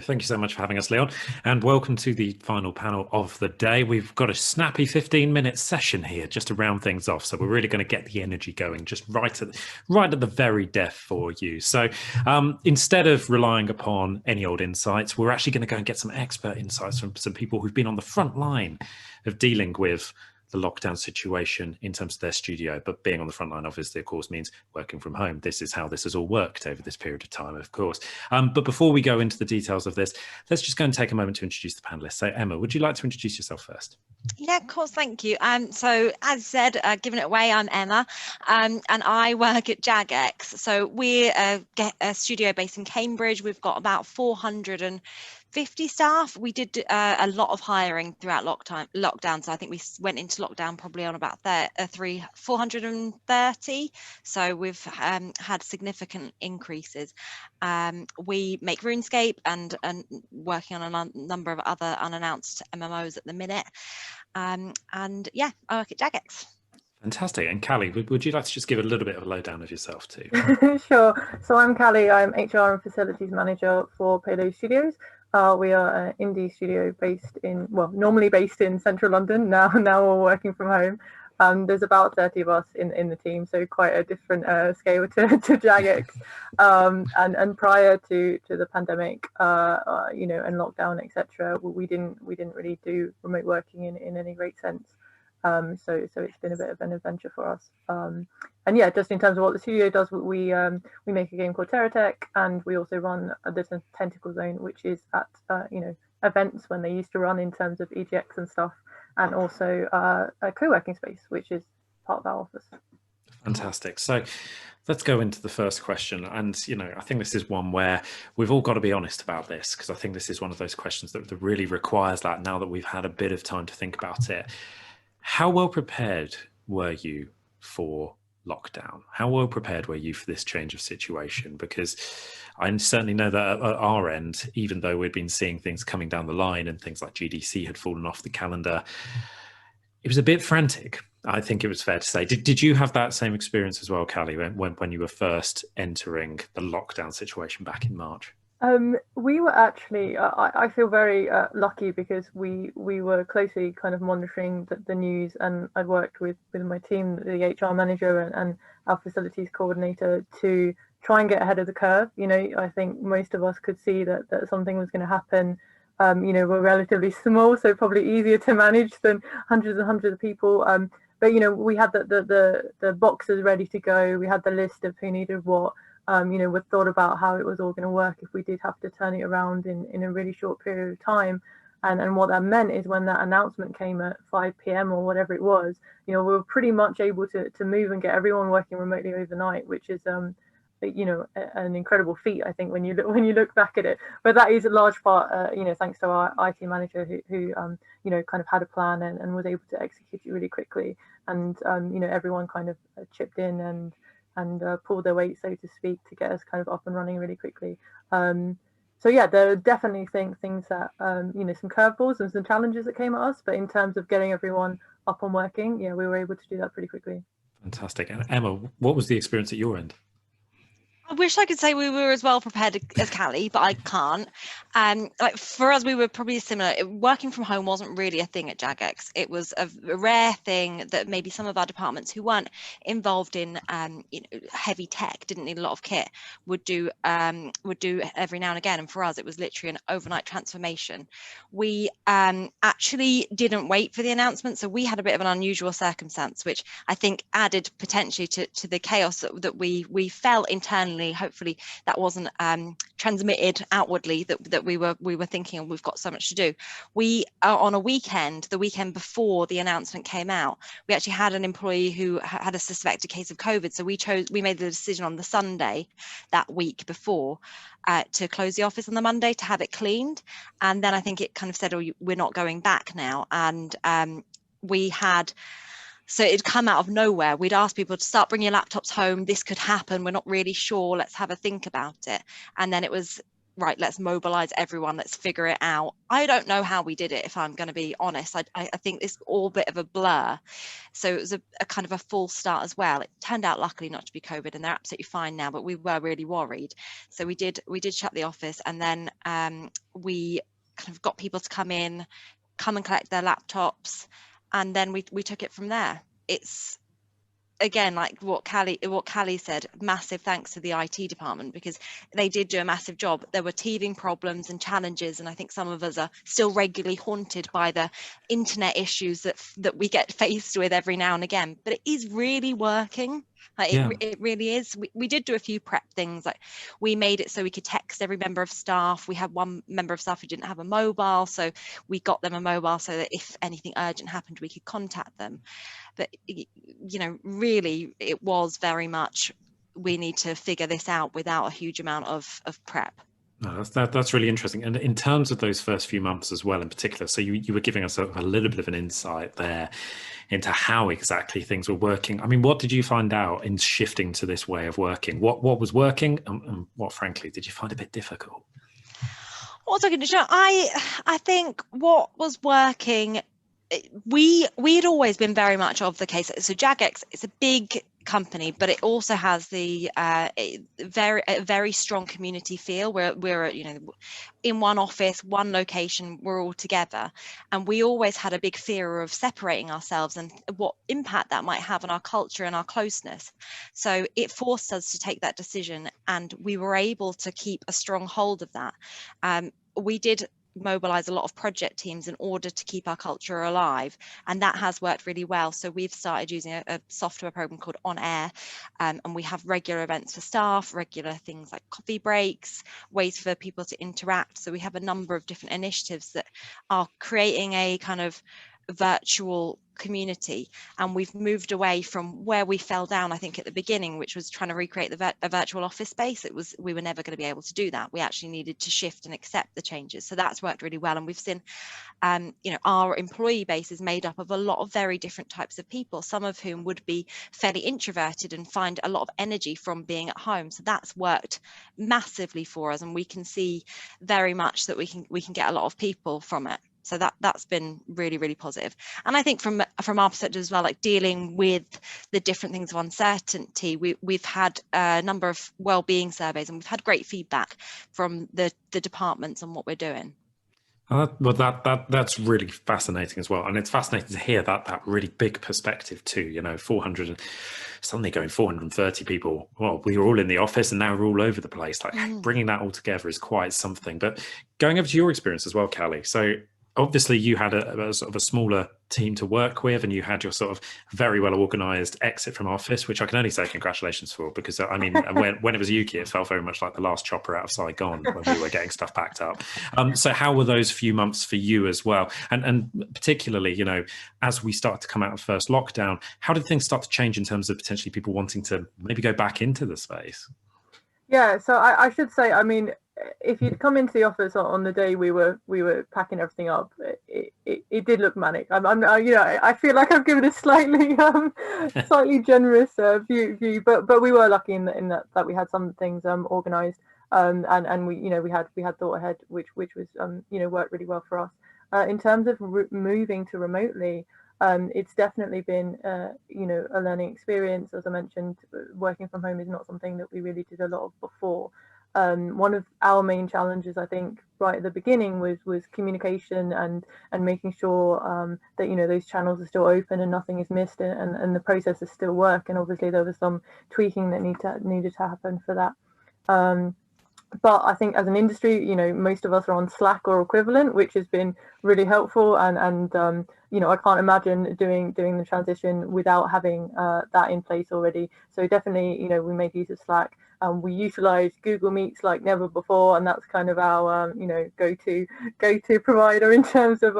Thank you so much for having us, Leon, and welcome to the final panel of the day. We've got a snappy 15-minute session here just to round things off, so we're really going to get the energy going just right at the very death for you. So instead of relying upon any old insights, we're actually going to go and get some expert insights from some people who've been on the front line of dealing with the lockdown situation in terms of their studio, but being on the front line obviously of course means working from home. This is how this has all worked over this period of time, of course. But before we go into the details of this, let's just go and take a moment to introduce the panelists. So Emma, would you like to introduce yourself first? Yeah, of course, thank you. So as said, giving it away, I'm Emma, and I work at Jagex. So we're a studio based in Cambridge. We've got about 450 staff. We did a lot of hiring throughout lockdown. So I think we went into lockdown probably on about 430. So we've had significant increases. We make RuneScape and working on a number of other unannounced MMOs at the minute. And yeah, I work at Jagex. Fantastic. And Khally, would you like to just give a little bit of a lowdown of yourself too? Sure. So I'm Khally. I'm HR and Facilities Manager for Payload Studios. We are an indie studio normally based in central London. Now we're working from home. There's about 30 of us in the team, so quite a different scale to Jagex. And prior to the pandemic, and lockdown, etc., we didn't really do remote working in any great sense. So it's been a bit of an adventure for us. And yeah, just in terms of what the studio does, we make a game called Terratech, and we also run the Tentacle Zone, which is at events when they used to run in terms of EGX and stuff, and also a co-working space, which is part of our office. Fantastic. So let's go into the first question. And, I think this is one where we've all got to be honest about this, because I think this is one of those questions that really requires that now that we've had a bit of time to think about it. How well prepared were you for lockdown? How well prepared were you for this change of situation? Because I certainly know that at our end, even though we'd been seeing things coming down the line and things like GDC had fallen off the calendar, it was a bit frantic. I think it was fair to say. Did you have that same experience as well, Khally, when you were first entering the lockdown situation back in March? We were actually, I feel very lucky because we were closely kind of monitoring the news, and I'd worked with my team, the HR manager and our facilities coordinator, to try and get ahead of the curve. I think most of us could see that something was going to happen. We're relatively small, so probably easier to manage than hundreds and hundreds of people. But we had the boxes ready to go. We had the list of who needed what. We thought about how it was all going to work if we did have to turn it around in a really short period of time. And what that meant is when that announcement came at 5 p.m. or whatever it was, we were pretty much able to move and get everyone working remotely overnight, which is an incredible feat, I think, when you look back at it. But that is a large part, thanks to our IT manager who kind of had a plan and was able to execute it really quickly. And everyone kind of chipped in and pulled their weight, so to speak, to get us kind of up and running really quickly. So yeah, there are definitely things that some curveballs and some challenges that came at us, but in terms of getting everyone up and working, yeah, we were able to do that pretty quickly. Fantastic. And Emma, what was the experience at your end? I wish I could say we were as well prepared as Khally, but I can't. For us, we were probably similar. Working from home wasn't really a thing at Jagex. It was a rare thing that maybe some of our departments who weren't involved in heavy tech, didn't need a lot of kit, would do every now and again. And for us, it was literally an overnight transformation. We actually didn't wait for the announcement, so we had a bit of an unusual circumstance, which I think added potentially to the chaos that we felt internally. Hopefully that wasn't transmitted outwardly, that we were thinking, we've got so much to do. We on a weekend, the weekend before the announcement came out, we actually had an employee who had a suspected case of COVID, so we made the decision on the Sunday that week before to close the office on the Monday to have it cleaned. And then I think it kind of said, oh, we're not going back now. And so it'd come out of nowhere. We'd ask people to start bringing your laptops home. This could happen. We're not really sure. Let's have a think about it. And then it was right, let's mobilize everyone, let's figure it out. I don't know how we did it, if I'm going to be honest. I think it's all a bit of a blur. So it was a kind of a false start as well. It turned out luckily not to be COVID, and they're absolutely fine now, but we were really worried. So we did shut the office, and then we kind of got people to come and collect their laptops, and then we took it from there. It's, again, like what Khally said, massive thanks to the IT department, because they did do a massive job. There were teething problems and challenges, and I think some of us are still regularly haunted by the internet issues that we get faced with every now and again, but it is really working. Like it really is. We did do a few prep things, like we made it so we could text every member of staff. We had one member of staff who didn't have a mobile, so we got them a mobile so that if anything urgent happened, we could contact them. But you know, really, it was very much, we need to figure this out without a huge amount of prep. No, that's really interesting. And in terms of those first few months as well, in particular, so you were giving us a little bit of an insight there into how exactly things were working. I mean, what did you find out in shifting to this way of working? What was working, and what, frankly, did you find a bit difficult? What was I going to show? I think what was working, we had always been very much of the case. So Jagex, it's a big company, but it also has the very strong community feel. We're you know, in one office, one location, we're all together, and we always had a big fear of separating ourselves and what impact that might have on our culture and our closeness. So it forced us to take that decision, and we were able to keep a strong hold of that. We did mobilize a lot of project teams in order to keep our culture alive, and that has worked really well. So we've started using a software program called On Air, and we have regular events for staff, regular things like coffee breaks, ways for people to interact. So we have a number of different initiatives that are creating a kind of virtual community, and we've moved away from where we fell down, I think, at the beginning, which was trying to recreate a virtual office space. We were never going to be able to do that. We actually needed to shift and accept the changes. So that's worked really well, and we've seen you know, our employee base is made up of a lot of very different types of people, some of whom would be fairly introverted and find a lot of energy from being at home. So that's worked massively for us, and we can see very much that we can get a lot of people from it. So that's been really, really positive. And I think from our perspective as well, like dealing with the different things of uncertainty, we've had a number of well-being surveys, and we've had great feedback from the departments on what we're doing. Well, that's really fascinating as well, and it's fascinating to hear that really big perspective too. You know, 400, suddenly going 430 people. Well, we were all in the office, and now we're all over the place. Like bringing that all together is quite something. But going over to your experience as well, Khally. So obviously you had a sort of a smaller team to work with, and you had your sort of very well organized exit from office, which I can only say congratulations for, because I mean, when it was Ukie, it felt very much like the last chopper out of Saigon when we were getting stuff packed up. So how were those few months for you as well? And particularly, you know, as we start to come out of first lockdown, how did things start to change in terms of potentially people wanting to maybe go back into the space? Yeah, so I should say, I mean, if you'd come into the office on the day we were packing everything up, it did look manic. I'm you know, I feel like I've given a slightly generous view, but we were lucky in that we had some things organized, and we, you know, we had thought ahead, which was you know, worked really well for us. In terms of moving to remotely, it's definitely been you know, a learning experience. As I mentioned, working from home is not something that we really did a lot of before. One of our main challenges, I think, right at the beginning was communication and making sure that, you know, those channels are still open and nothing is missed, and the processes still work. And obviously there was some tweaking that needed to happen for that. But I think as an industry, you know, most of us are on Slack or equivalent, which has been really helpful. And you know, I can't imagine doing the transition without having that in place already. So definitely, you know, we make use of Slack. We utilize Google Meets like never before, and that's kind of our you know, go-to provider in terms of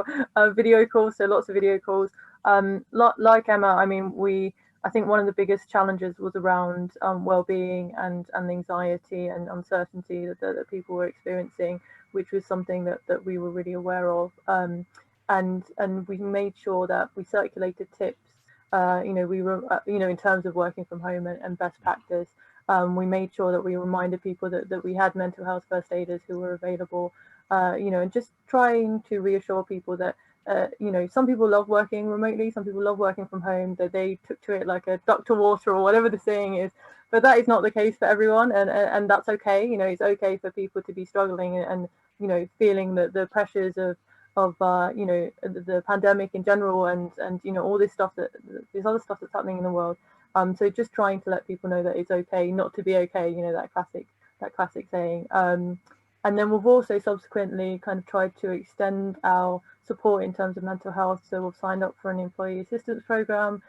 video calls. So lots of video calls. Like Emma, I mean, I think one of the biggest challenges was around well-being and anxiety and uncertainty that people were experiencing, which was something that we were really aware of. And we made sure that we circulated tips. You know, we were you know, in terms of working from home and best practice. We made sure that we reminded people that we had mental health first aiders who were available, and just trying to reassure people that, some people love working remotely, some people love working from home, that they took to it like a duck to water or whatever the saying is. But that is not the case for everyone, and that's okay. It's okay for people to be struggling and feeling the pressures of the pandemic in general, and all this stuff this other stuff that's happening in the world. So just trying to let people know that it's okay not to be okay. That classic saying. And then we've also subsequently kind of tried to extend our support in terms of mental health. So we've signed up for an employee assistance program.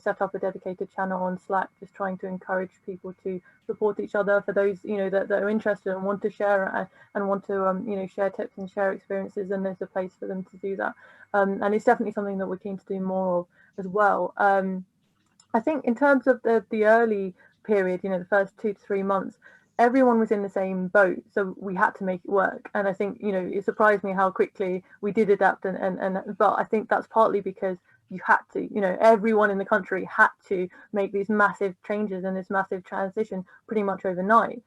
Set up a dedicated channel on Slack, just trying to encourage people to support each other for those, that are interested and want to share and want to, share tips and share experiences, and there's a place for them to do that. And it's definitely something that we're keen to do more of as well. I think in terms of the early period, the first 2 to 3 months, everyone was in the same boat, so we had to make it work. And I think, it surprised me how quickly we did adapt, but I think that's partly because you had to, everyone in the country had to make these massive changes and this massive transition pretty much overnight.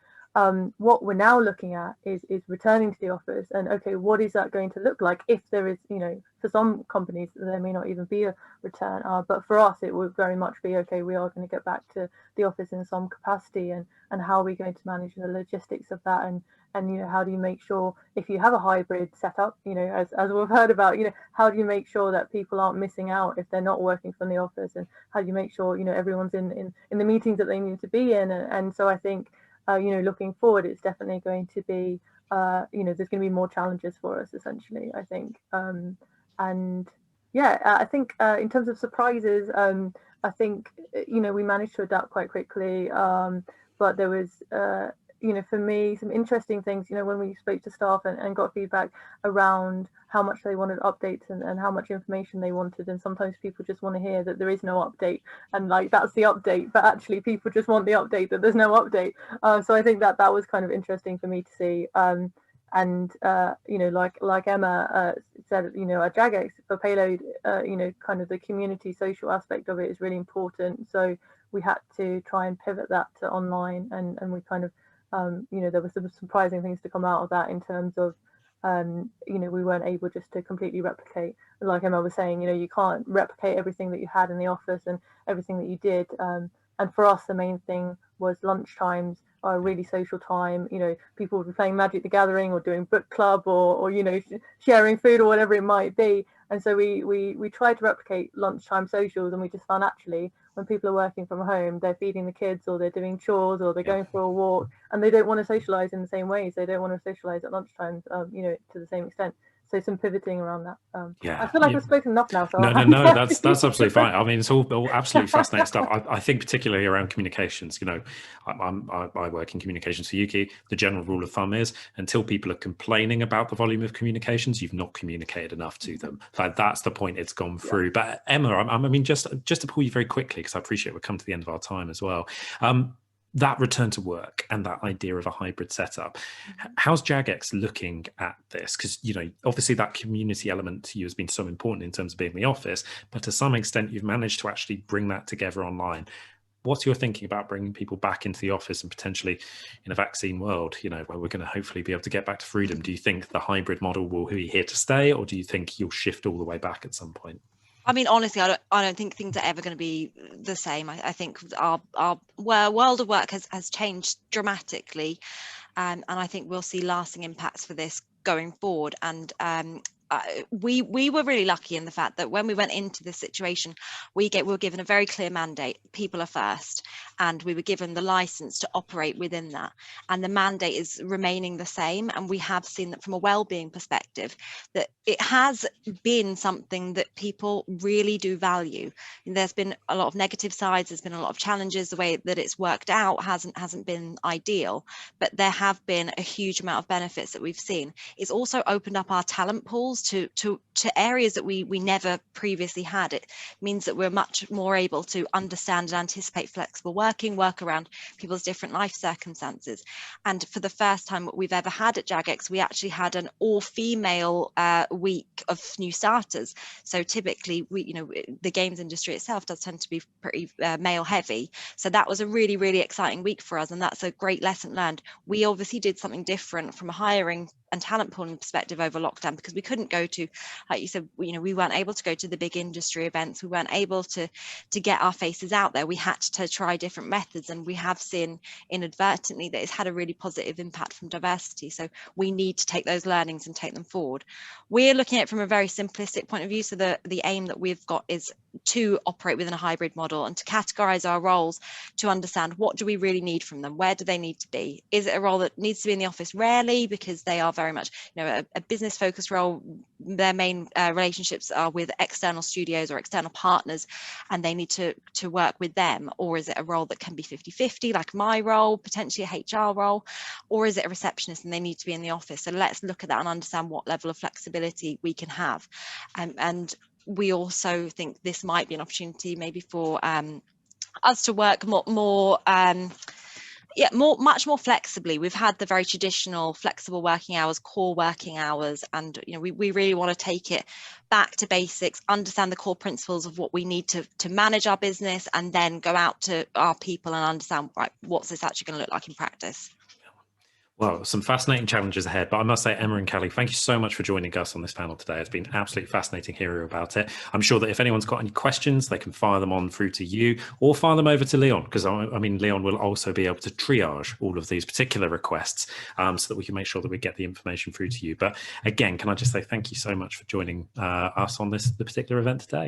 What we're now looking at is returning to the office, and okay, what is that going to look like if there is, for some companies there may not even be a return, but for us it would very much be, okay, we are going to get back to the office in some capacity, and how are we going to manage the logistics of that, and how do you make sure, if you have a hybrid setup, as we've heard about, how do you make sure that people aren't missing out if they're not working from the office, and how do you make sure everyone's in the meetings that they need to be in, and so I think looking forward, it's definitely going to be, there's going to be more challenges for us, essentially, I think. And yeah, I think in terms of surprises, I think, we managed to adapt quite quickly. But there was, for me, some interesting things, when we spoke to staff and got feedback around how much they wanted updates and how much information they wanted. And sometimes people just want to hear that there is no update, and like, that's the update, but actually people just want the update that there's no update. So I think that was kind of interesting for me to see. And like Emma said, at Jagex for Payload, kind of the community social aspect of it is really important. So we had to try and pivot that to online, and we kind of, there were some surprising things to come out of that in terms of, we weren't able just to completely replicate, like Emma was saying, you can't replicate everything that you had in the office and everything that you did. And for us, the main thing was lunch times are a really social time. People would be playing Magic the Gathering or doing book club or sharing food or whatever it might be. And so we tried to replicate lunchtime socials, and we just found actually when people are working from home, they're feeding the kids, or they're doing chores, or they're going for a walk, and they don't want to socialize in the same ways. They don't want to socialize at lunchtime, to the same extent. So some pivoting around that. I feel like I've spoken enough now. So no, that's absolutely fine. I mean, it's all absolutely fascinating stuff. I think particularly around communications. I work in communications for Ukie. The general rule of thumb is, until people are complaining about the volume of communications, you've not communicated enough to them. Like, that's the point it's gone through. But Emma, I mean, just to pull you very quickly, because I appreciate we're coming to the end of our time as well. That return to work and that idea of a hybrid setup, how's Jagex looking at this? Because, obviously that community element to you has been so important in terms of being in the office, but to some extent you've managed to actually bring that together online. What's your thinking about bringing people back into the office and potentially in a vaccine world, where we're going to hopefully be able to get back to freedom? Do you think the hybrid model will be here to stay, or do you think you'll shift all the way back at some point? I mean, honestly, I don't think things are ever going to be the same. I think our world of work has changed dramatically, and I think we'll see lasting impacts for this going forward. And we were really lucky in the fact that when we went into this situation, we were given a very clear mandate: people are first, and we were given the license to operate within that. And the mandate is remaining the same. And we have seen that from a well-being perspective, that it has been something that people really do value. And there's been a lot of negative sides. There's been a lot of challenges. The way that it's worked out hasn't been ideal, but there have been a huge amount of benefits that we've seen. It's also opened up our talent pools tools to areas that we never previously had. It means that we're much more able to understand and anticipate flexible working, work around people's different life circumstances. And for the first time we've ever had at Jagex, we actually had an all-female week of new starters. So typically, the games industry itself does tend to be pretty male heavy. So that was a really, really exciting week for us, and that's a great lesson learned. We obviously did something different from a hiring and talent pooling perspective over lockdown, because we couldn't go to, like you said, we weren't able to go to the big industry events. We weren't able to get our faces out there. We had to try different methods, and we have seen inadvertently that it's had a really positive impact from diversity. So we need to take those learnings and take them forward. We're looking at it from a very simplistic point of view. So the aim that we've got is to operate within a hybrid model and to categorize our roles, to understand what do we really need from them, where do they need to be. Is it a role that needs to be in the office rarely because they are very much a business focused role, their main relationships are with external studios or external partners and they need to work with them? Or is it a role that can be 50-50 like my role, potentially a HR role? Or is it a receptionist and they need to be in the office? So let's look at that and understand what level of flexibility we can have. And we also think this might be an opportunity maybe for us to work much more flexibly. We've had the very traditional flexible working hours, core working hours, and we really want to take it back to basics, understand the core principles of what we need to manage our business, and then go out to our people and understand, right, what's this actually going to look like in practice. Well, some fascinating challenges ahead, but I must say, Emma and Khally, thank you so much for joining us on this panel today. It's been absolutely fascinating hearing about it. I'm sure that if anyone's got any questions, they can fire them on through to you or fire them over to Leon, because I mean, Leon will also be able to triage all of these particular requests so that we can make sure that we get the information through to you. But again, can I just say thank you so much for joining us on the particular event today?